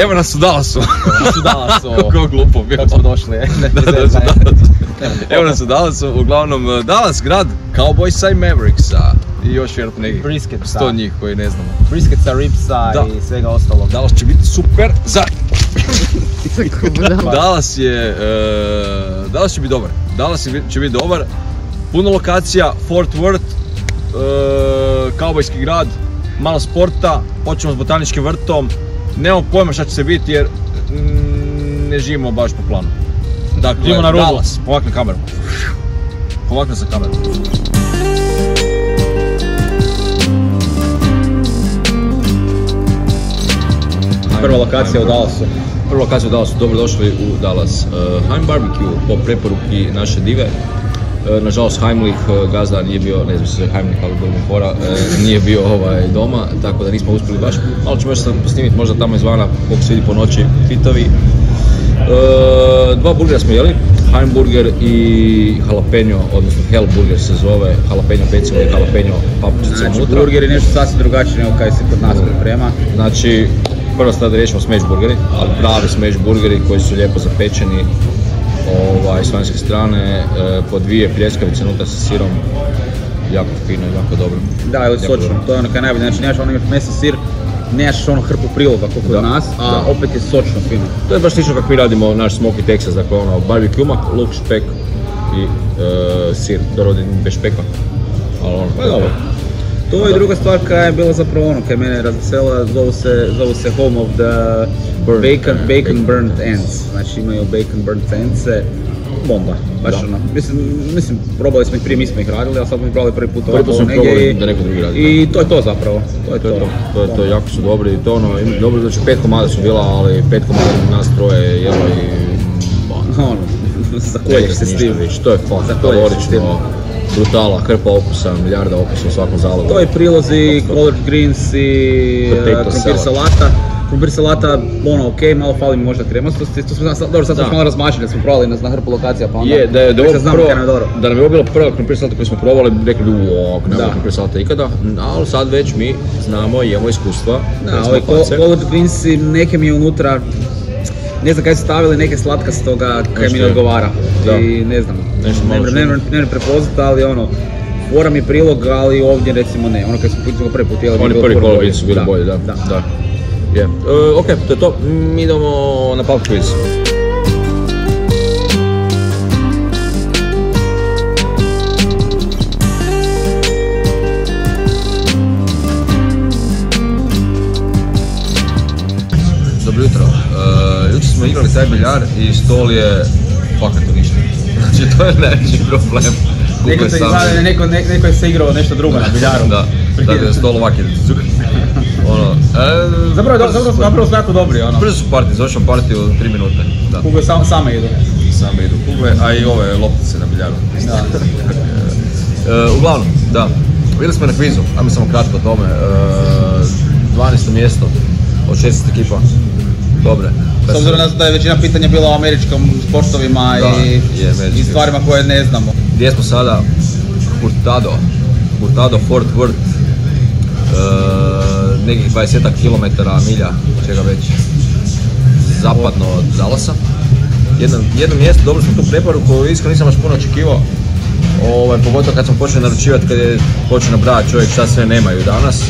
Evo nas u Dallasu. Kako glupo bilo. Kako smo došli, Evo nas u Dallasu, uglavnom Dallas grad Cowboysa i Mavericksa. I još vjerojatno nekih 100 njih koji ne znamo. Brisketsa, ribsa i svega ostalog. Dallas će biti super za... Dallas će biti dobar. Dallas će biti dobar. Puno lokacija, Fort Worth, kaubojski grad, malo sporta, počnemo s botaničkim vrtom. Nemamo pojma šta će se biti jer ne živimo baš po planu. Dakle, Dallas, pomakni kameru. Pomakni se kameru. Prva lokacija u Dallasu. Prva lokacija u Dallasu, dobrodošli u Dallas. Heim Barbecue, po preporuki naše dive. Nažalost, Heimlich gazda nije bio, ne znam se zove Heimlich, ali bilo mi fora, nije bio doma, tako da nismo uspjeli baš. Malo ćemo još snimiti možda tamo izvana, koliko se vidi po noći, fitovi. Dva burgera smo jeli, Heim burger i jalapeno, odnosno Hell burger se zove, jalapeno pecivo i jalapeno papričica unutra. Znači, burger je nešto sasvim drugačije nego kaj se kod nas priprema. Znači, prvo stvar da riješimo smash burgeri, ali pravi smash burgeri koji su lijepo zapečeni s vanjske strane, po dvije pljeskavice unutra sa sirom, jako fino i jako dobro. Da, ili sočno, to je ono kaj najbolje, znači nemaš ono meso, sir, nemaš ono hrpu priloga kako kod nas, a opet je sočno fino. To je baš slično kako mi radimo naš Smoky Texas, dakle ono barbecue umak, luk, špek i sir, dorodi bez špeka, ali ono, pa dobro. To je druga stvar koja je bila zapravo ono, kaj mene razvesela, zovu se Home of the Bacon Burnt Ends. Znači imaju Bacon Burnt Ends-e, bomba, baš ono. Mislim, probali smo ih prije, mi smo ih radili, ali sad smo ih probali prvi put ovako negdje i to je to zapravo. To je jako su dobri i to ono, dobro znači 5 komada su bila, ali 5 komada nas troje jelo i... Ono, zakoljiš se s tim. To je kalorično. Brutala, hrpa okusa, milijarda okusa u svakom zalogu. To je prilozi, collard greens i krumpir salata. Krumpir salata, ono, okej, malo fali mi možda kremostosti. Dobro, sad smo malo razmašili da smo probali na hrpu lokacija, pa onda... Da nam je ovo bilo prva krumpir salata koju smo probali, rekli bi nema krumpir salata ikada, ali sad već mi znamo i imamo iskustva. Da, ovi collard greensi, neke mi je unutra, ne znam kaj su stavili, neke slatkastoga kaj mi ne odgovara. I ne znam, ne prepoznat, ali ono, fora mi je prilog, ali ovdje recimo ne. Ono kad smo prvi put jeli... Oni prvi kolovi su bili bolji, da. Ok, to je to. Mi idemo na pub quiz. Dobro jutro. Jučer smo igrali taj biljar i stol je fakat uništen. Znači to je najveći problem. Neko je se igrao nešto drugo na biljaru. Da, dakle stol ovak je Zapravo su jako dobri. Brzo su partije, završimo partiju u 3 minute. Kugle same idu. Same idu kugle, a i ove loptice na biljaru. Uglavnom, da. Bili smo na kvizu, ajmo samo kratko o tome. 12. mjesto od 16 ekipa. Dobre. S obzirom da je većina pitanja bila o američkim sportovima i stvarima koje ne znamo. Gdje smo sada? Hurtado, Fort Worth, nekih 20 km milja, čega već, zapadno od Dallasa. Jedno mjesto, dobro smo tu preporuku, iskreno nisam baš puno očekivao, pogotovo kad smo počeli naručivati, kad je počeo nabrajati čovjek šta sve nemaju danas.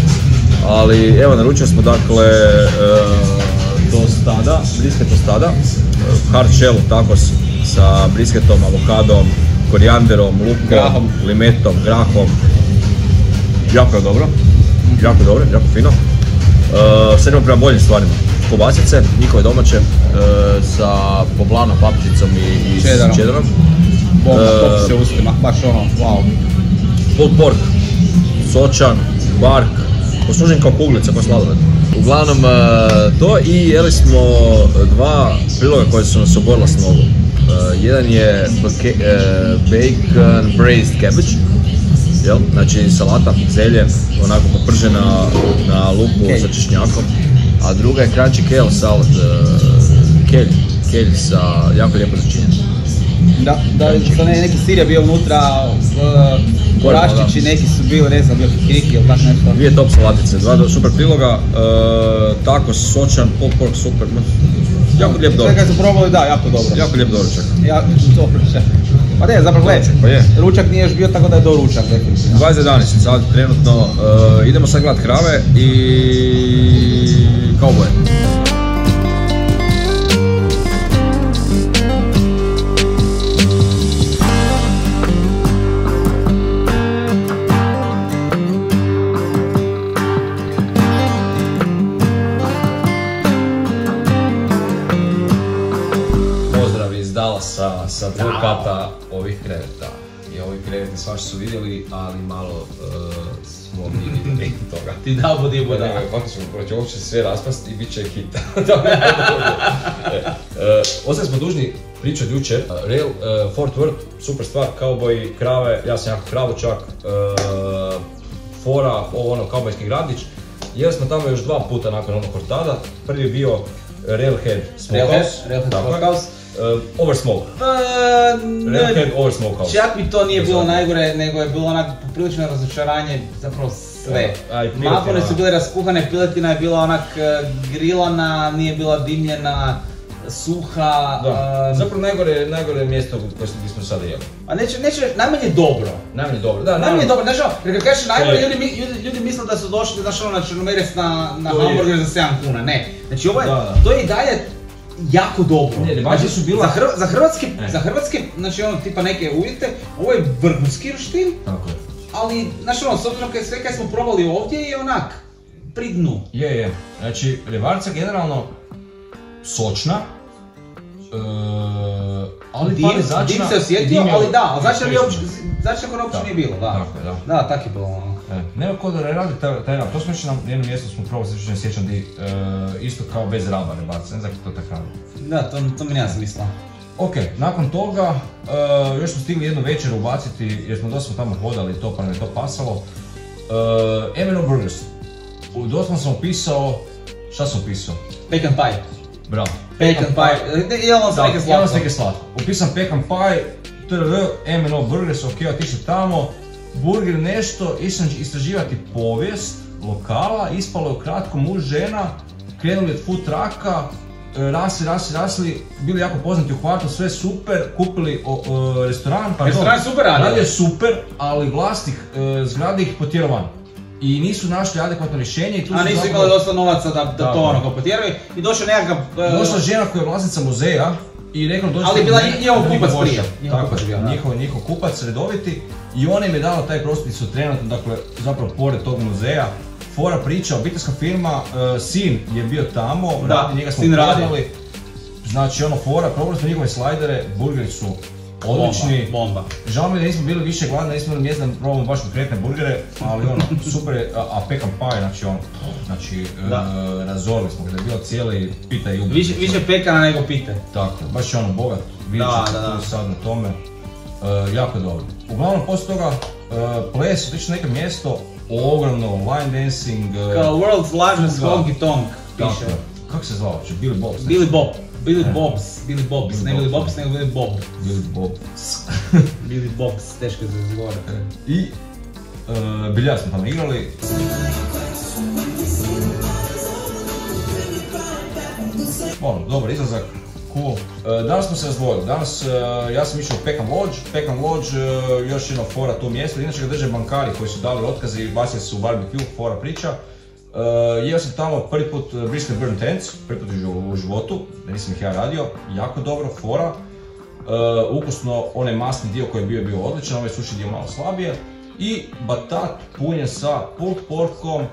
Ali evo, naručili smo dakle tostada, brisket tostada, hard shell tacos sa brisketom, avokadom, korijanderom, lukom, limetom, grahom. Jako je dobro, jako fino. Sad idemo prema boljim stvarima. Kobasice, njihove domaće, sa poblanom, paprčicom i čedarom. Bomba, to se ustima, baš ono, wow. Pulled pork, sočan, bark, poslužen kao kuglica, kao sladoled. Uglavnom to i jeli smo dva priloga koje su nas oborila s nogu. Jedan je bacon braised cabbage, znači salata, zelje, onako popržena na luku sa češnjakom, a druga je crunchy kale salad, kelj sa jako lijepo začinjen. Da neki sir je bio unutra, koraščići neki su bili, ne znam, bio kikiriki ili tak nešto. Dvije top salatice, dva super priloga, tacos, sočan, pulled pork, super, jako lijep doručak. Sve kad su probali, da, jako dobro. Jako lijep doručak. Doručak. Pa ne, zapravo gledaj, Pa je. ručak nije još bio tako da je doručak, definitivno. 20:11 sad trenutno, idemo sad gledat krave i kauboje. Sa dvokata ovih kreveta. I ovi kreveti svašta su vidjeli, ali malo smo mi vidjeli toga. Ti da budi Da, kako ćemo proći, ovo će sve raspast i bit će hit. Ostali smo dužni pričati jučer. Rail, Fort Worth, super stvar, kauboji, krave, ja sam jako kravočak, fora, ovo ono, kaubojski gradić. Jeli smo tamo još 2 puta nakon onog Cortada. Prvi je bio Railhead Smokehouse. Over smoke. Railhead over smokehouse. Čak mi to nije bilo najgore, nego je bilo onak poprilično razočaranje, zapravo sve. Mapone su bile raskuhane, piletina je bila onak grilana, nije bila dimljena, suha. Da, zapravo najgore mjesto koje smo sada jeli. A neće, najmanje dobro. Najmanje dobro, da. Najmanje dobro, znaš ono, jer kad kažeš najgore, ljudi misle da su došli, znaš ono, na črnomerec na hamburger za 7 kuna, ne. Znači ovo je, to je i dalje jako dobro. Znači su bila... Za hrvatske, znači ono, tipa neke uvjete, ovo je vrhunski roštilj. Tako je. Ali, znači ono, s obzirom sve kaj smo probali ovdje je onak, pri dnu. Je. Znači, revarca generalno sočna, ali začna... Dim se osjetio, ali da, ali začna kod uopće nije bilo, da. Tako je, da. Da, tak je bilo ono. Nema ko da ne radi taj rab, to smo išli na jedno mjesto smo probali, se ne sjećam di, isto kao bez raba revarca, ne znam kako to tako radi. Da, to mi nema smisla. Ok, nakon toga, još smo stigli jednu večer ubaciti, jer smo dosta tamo hodali i to, pa nam je to pasalo. M&O Burgers. Doslovno sam opisao, šta sam opisao? Pecan pie. Bravo. Pecan pie, jelamo se neke slatko. Jelamo se neke slatko. Upisam pecan pie, M&O Burgers, ok, otišli tamo. Burger nešto, išam istraživati povijest lokala, ispalo je ukratko muž, žena, krenuli od food trucka, rasli, bili jako poznati u kvartu, sve super, kupili restoran, Restoran super radio je super, ali vlasnik zgrade ih potjerao van. I nisu našli adekvatno rješenje i tu nisu imali dosta novaca da to ono potjeraju i došao nekakav... Došla žena koja je vlasnica muzeja i rekla dođe... Ali bila njihov kupac prije. Njihov kupac redoviti i ona im je dala taj prostor su trenutno, dakle, zapravo pored tog muzeja. Fora priča, obiteljska firma, sin je bio tamo, njega smo upoznali. Znači ono fora, probali smo njihove slajdere, burgeri su odlični. Bomba. Žao mi da nismo bili više gladni, nismo imali mjesta da probamo baš konkretne burgere, ali ono, super je, a pecan pie, znači ono, razorili smo ga, da je bilo cijeli pita i ubi. Više pekana nego pite. Tako, baš je ono bogat, vidjet ćete tu sad na tome, jako dobro. Uglavnom, poslije toga, ples, otišli neke mjesto, ogromno, line dancing... Kao world's largest honky tonk, piše. Kako se zvao uopće? Billy Bob's? Billy Bob's, ne Billy Bob's, nego Billy Bob. Billy Bob's, teško je za izgovoriti. I biljar smo tamo igrali. Dobar izlazak, cool. Danas smo se razdvojili, danas ja sam išao u Pecan Lodge, još jedno fora tu mjesto, inače ga drže bankari koji su dali otkaze i bacili su u barbecue, fora priča. Jeo sam tamo prvi put brisket burnt ends, prvi put u životu, da nisam ih ja radio, jako dobro, fora. Ukusno, onaj masni dio koji je bio odličan, ovaj suši dio malo slabije. I batat punjen sa pulled porkom,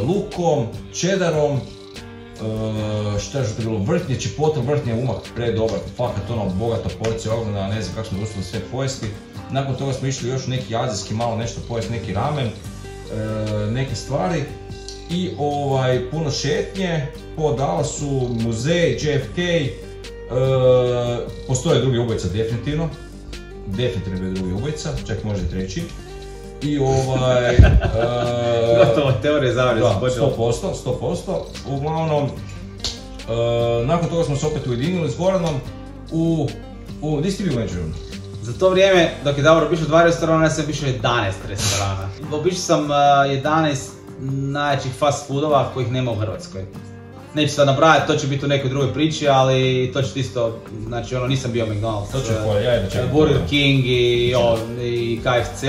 lukom, cheddarom, što je bilo, vrhnje, čipotle, vrhnje umak, predobar, fakat ono bogata porcija, ogromna, ne znam kako smo uspjeli sve pojesti. Nakon toga smo išli još neki azijski, malo nešto pojesti, neki ramen, neke stvari. I puno šetnje, po Dallasu, muzej, JFK, postoje drugi ubojica definitivno je drugi ubojica, čak možda i treći. I gotovo, teorija zavljena se počela. 100%. Uglavnom, nakon toga smo se opet ujedinili s Goranom u Gdje si ti bio među? Za to vrijeme, dok je Davor obišao 2 restorana, ja sam obišao 11 restorana. Obišao sam 11 najjačih fast foodova kojih nema u Hrvatskoj. Neću sad nabrajati, to će biti u nekoj drugoj priči, ali to će isto, znači nisam bio McDonald's, Burger King i KFC,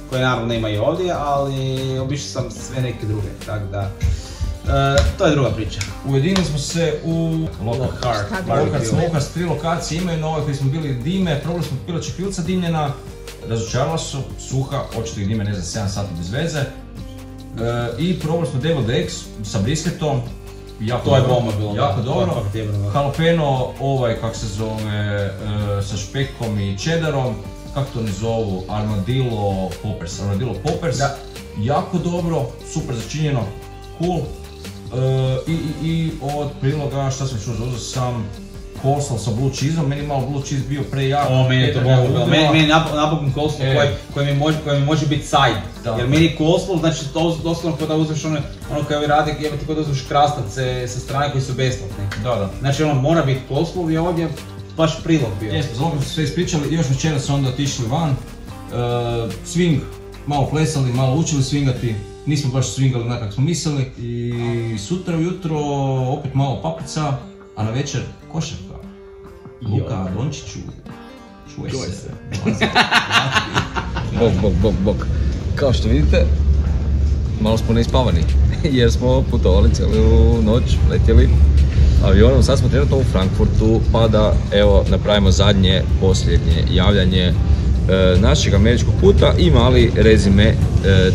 koje naravno nema i ovdje, ali obišao sam sve neke druge, tako da... to je druga priča. Ujedinili smo se u Lockhart Smokehouse, 3 lokacije imaju, na ovoj koji smo bili dime, probali smo pileća pilca dimljena, razočarala su, suha, očito ih dime ne za 7 sati bez veze. I probali smo deviled eggs sa brisketom, jako dobro, jalapeno, kak se zove, sa špekom i cheddarom, kako to oni zovu, armadillo poppers, jako dobro, super začinjeno, cool. I od priloga, šta sam još uzeo, sam coleslaw sa blue cheeseom, meni je malo blue cheese bio prejak. Meni je to bilo, meni je napokon coleslaw koji mi može biti side. Jer meni coleslaw, znači doslovno kada uzmeš ono kao vi rade, jebate kada uzmeš krastavce sa strane koji su besplatni. Znači mora biti coleslaw i ovdje baš prilog bio. Jesmo, zbog smo sve ispričali, još večera su onda otišli van, swing, malo plesali, malo učili swingati. Nismo baš swingali onak kako smo mislili i sutra ujutro opet malo paprica, a na večer košarka. Luka Dončiću, čuje se. Bog. Kao što vidite, malo smo neispavani jer smo putovali cijelu noć, letjeli avionom. Sad smo trenutno u Frankfurtu pa da evo napravimo zadnje, posljednje javljanje našeg američkog puta i mali rezime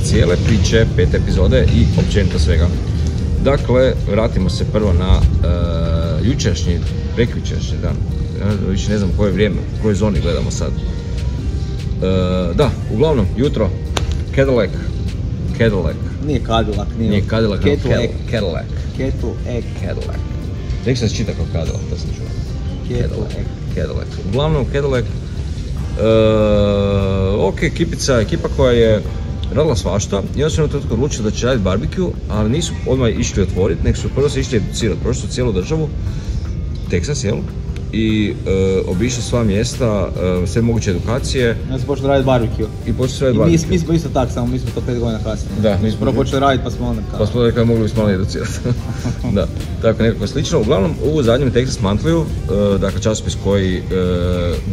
cijele priče, 5 epizode i općenito svega. Dakle, vratimo se prvo na jučerašnji, prekjučerašnji dan. Više ne znam koje vrijeme, u kojoj zoni gledamo sad. Da, uglavnom, jutro, Cadillac. Nije Cadillac, Cadillac. Nek se čita kao Cadillac, to sam čuo. Cadillac. Uglavnom, Cadillac. Ok, ekipa koja je radila svašta i onda su jednom trenutku odlučili da će raditi barbecue, ali nisu odmah išli otvoriti, nego su prvo se išli educirati, prošli su cijelu državu, Texas, jel? I obišli sva mjesta, sve moguće edukacije. Ja sam počeli raditi barbecue. I počeli raditi barbecue. Mi smo isto tak, samo mi smo to 5 godina kasnije. Da, mi smo prvo počeli raditi pa smo onda kao... Pa smo onda mogli bismo malo educirati. Da, tako nekako slično. Uglavnom, u zadnjem Texas Monthly-u, dakle časopis koji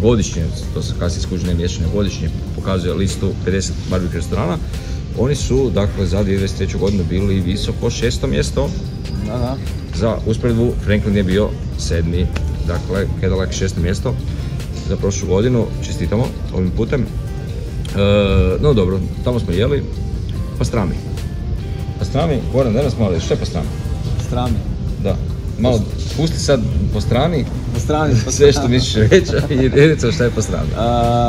godišnje, to se kasnije skuži mjesečno, godišnje pokazuje listu 50 barbecue restorana, oni su, dakle, za 2023. godinu bili visoko 6. mjesto. Da. Za usporedbu, Franklin je bio 7. Dakle, Cadillac 6. mjesto za prošlu godinu, čestitamo ovim putem. No dobro, tamo smo jeli pastrami. Goran, danas malo ješ, što je pastrami? Pastrami? Da. Malo, pusti sad pastrami, sve što misliš reći i redica šta je pastrami.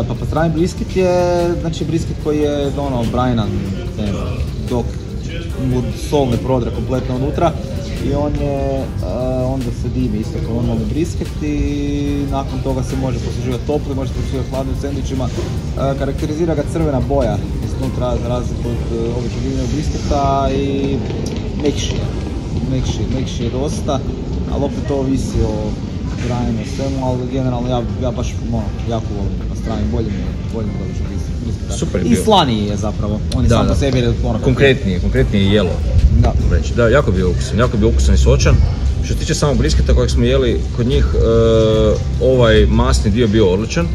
Pa pastrami brisket je, znači brisket koji je Brianan, dok mu sol ne prodre kompletno unutra. I onda se dimi isto kao normalni brisket i nakon toga se može posluživati topli, može se posluživati hladnim sendvičima. Karakterizira ga crvena boja iznutra za razliku od običnog dimljenog brisketa i mekši je dosta, ali opet to ovisi o Brianu svemu, ali generalno ja baš jako volim pastrami, bolje mi od običnog brisketa. Super je bio. I slaniji je zapravo, on je sam po sebi konkretniji je jelo. Da, jako je bio ukusan i sočan. Što se tiče samog brisketa kojeg smo jeli, kod njih ovaj masni dio bio odličan,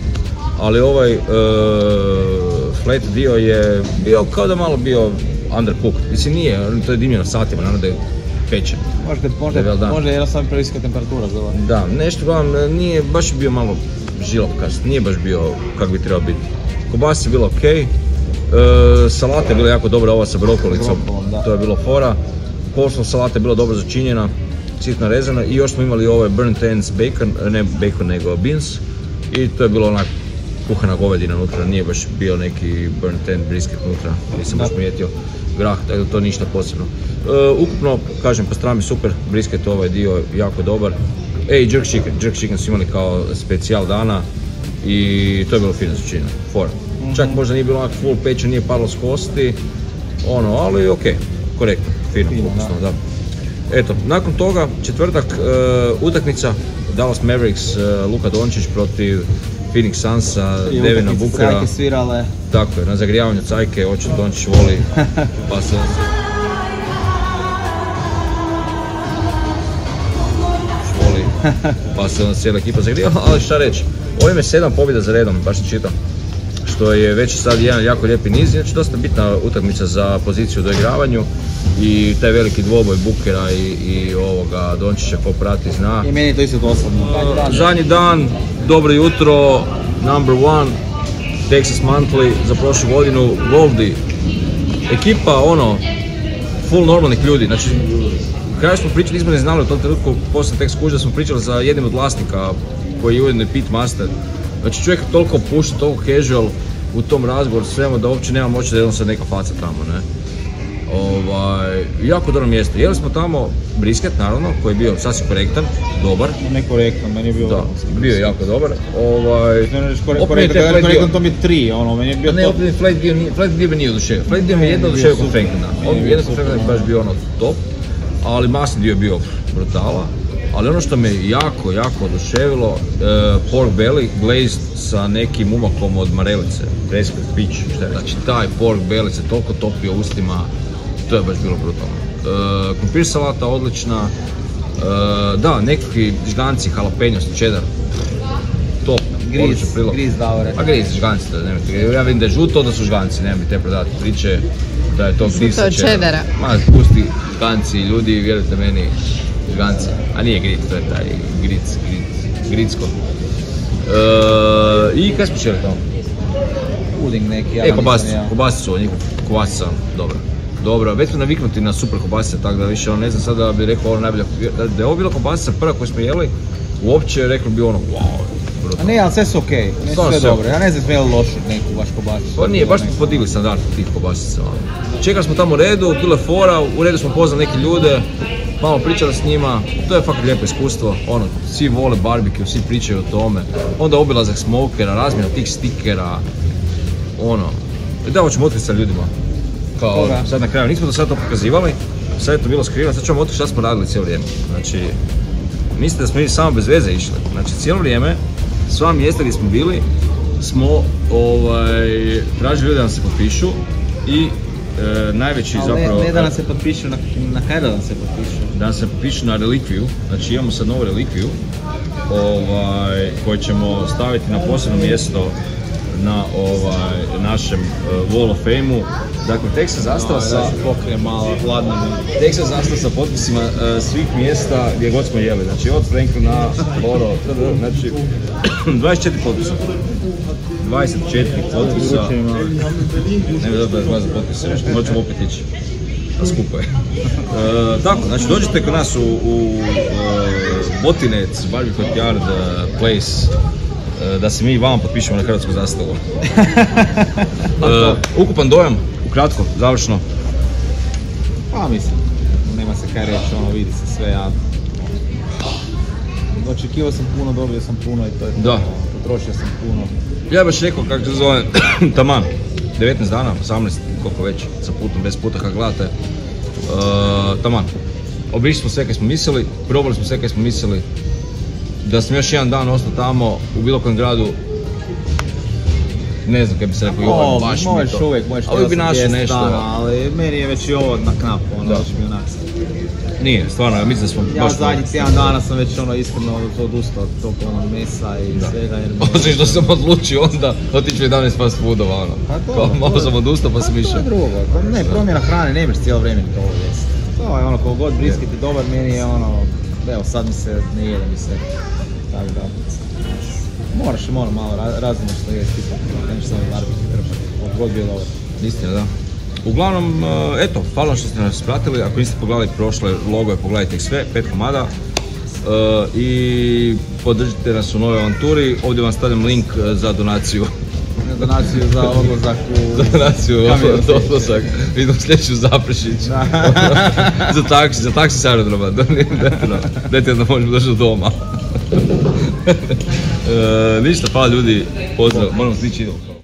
ali ovaj flat dio je bio kao da malo bio undercooked. Mislim nije, to je dimljeno satima, naravno da je pečen. Možda je jednostavno previsoka temperatura za ovo. Da, nešto uglavnom nije, baš je bio malo žilavkast, nije baš bio kako bi trebao biti. Kobasa je bila okej. Salata je bila jako dobra, ova sa brokolicom, to je bilo fora. Coleslaw salata je bila dobro začinjena, sitno rezana i još smo imali ovaj burnt ends bacon, ne bacon nego beans i to je bilo onak kuhana govedina unutra, nije baš bio neki burnt end brisket unutra, nisam baš primijetio grah, tako da to ništa posebno. Ukupno, kažem, pastrami super, brisket ovaj dio jako dobar. Jerk chicken su imali kao specijal dana i to je bilo fino začinjeno, fora. Čak možda nije bilo onak full pečen, nije palo s kosti, ali okej, korektno, fino, ukusno, da. Eto, nakon toga, četvrtak, utakmica, Dallas Mavericks, Luka Dončić protiv Phoenix Sunsa, Devina Bookera. Cajke svirale. Tako je, na zagrijavanju cajke, očito Dončić voli, pa se... pa se onda cijela ekipa zagrijala, ali šta reći, ovime 7 pobjeda za redom, baš ne čitam, što je već sad jedan jako lijepi niz, znači dosta bitna utakmica za poziciju u doigravanju i taj veliki dvoboj Bookera i ovoga Dončića ko prati zna. I meni je to isto dosadno. Zadnji dan, dobro jutro, number 1, Texas Monthly za prošlu godinu, Goldie, ekipa ono, full normalnih ljudi, znači kada smo pričali, nismo ne znali u tom trenutku, poslije tek skužili da smo pričali za jednim od vlasnika koji je ujedno i pitmaster. Znači čovjek je toliko pušta, toliko casual u tom razgovoru svemu da uopće nema moći da je on sad neka faca tamo, ne. Jako dobro mjesto. Jeli smo tamo brisket, naravno, koji je bio sasvim korektan, dobar. Nekorektan, meni je bio da, bio je jako dobar. Korektan to mi je 3, ono, meni je bio top. Ne, opet Flight dio mi nije oduševio. Flight dio mi je jedno oduševio kod Franklina. Jedan kod Franklina je baš bio ono top. Ali masni dio je bio brutala, ali ono što me jako oduševilo, pork belly glazed sa nekim umakom od marelice, Prescott Beach, znači taj pork belly se toliko topio ustima, to je baš bilo brutalno. Krumpir salata odlična, da, nekakvi žganci, jalapenos, cheddar, top, odličan prilog. Griz davore. A griz, žganci, ja vidim da je žuto, da su žganci, nema mi te prodati priče. Da je to griz sa cheddara. Ma, pusti žganci, ljudi, vjerujte meni, žganci. A nije gric, to je taj gricko. I kaj smo čeli tamo? Puding neki, kobasice su, njihov kobasica, dobro. Već smo naviknuti na super kobasice, tako da više ne znam sad da bi rekao ovo najbolja, da je ovo bila kobasica prva koju smo jeli, uopće rekao bi ono, wow. A ne, ali sve su okej, sve dobro, ja ne znam smijeli lošu neku baš kobasicu. Pa nije, baš smo podigli standard tih kobasica. Čekali smo tamo u redu, bilo je fora, u redu smo poznali neke ljude, malo pričali s njima, to je fakat lijepo iskustvo, ono, svi vole barbecue, svi pričaju o tome, onda obilazak smokera, razmjena tih stikera, ono, da hoćemo otkriti sa ljudima, kao sad na kraju, nismo do sada to pokazivali, sad je to bilo skriveno, sad ćemo otkriti šta smo radili cijelo vrijeme, znači, mislite da smo mi samo bez veze išli, znači cijelo vrijeme, sva mjesta gdje smo bili, smo tražili ljude da nam se potpišu i najveći zapravo... Ne da nam se potpišu, na kaj da nam se potpišu? Da nam se potpišu na relikviju, znači imamo sad novu relikviju koju ćemo staviti na posebno mjesto na našem Wall of Fame-u. Dakle, Texas zastava sa... pokrije malo, hladno. Texas zastava sa potpisima svih mjesta gdje god smo jeli. Znači, od Franklina, Loro, znači, 24 potpisa. 24 potpisa. Ne bi dobro da je za potpise nešto, moćemo opet ići. A skupo je. Tako, znači dođite kod nas u Botinec, Barbecue Yard Place, da se mi vama potpišemo na hrvatsku zastavu. Ukupan dojam, ukratko, završno. Pa mislim, nema se kaj reći, ono vidi se sve, ja... Očekivao sam puno, dobio sam puno i to je to, potrošio sam puno. Ja baš rekao kako se zove, taman, 19 dana, 18, koliko već, sa putom, bez puta kako gledate, taman. Obišli smo sve kaj smo mislili, probali smo sve kaj smo mislili. Da sam još jedan dan ostao tamo, u bilo kojem gradu, ne znam kaj bi se rekao, ovo baš mi to. Možeš uvijek, ali bi našao nešto. Ali meni je već i ovo na knap, ono već mi onak. Nije, stvarno, ja mislim da smo baš... Ja zadnji tjedan dana sam već ono iskreno odustao od tog onog mesa i svega. Osim što sam odlučio onda otići u 11 fast foodova, ono. Kao malo sam odustao pa sam išao. To je drugo, ne, promjena hrane, ne možeš cijelo vrijeme to ovo jesti. To je ono, koliko god brisket je dobar, meni je ono, evo sad mi se ne jede mi se. Tako da, moram malo razumjeti što je tipa, neću samo barbecue trpati, koliko god bio dobar. Istina, da. Uglavnom, eto, hvala što ste nas pratili, ako niste pogledali prošle logoje, pogledajte ih sve, 5 komada. I podržite nas u novoj avanturi, ovdje vam stavljam link za donaciju. Donaciju za odlazak u... Za donaciju za odlazak, idemo sljedeću Zaprešić. Za taksi s aerodroma, dajte da možemo doći do doma. Ništa, hvala ljudi, pozdrav, moramo slići idemo.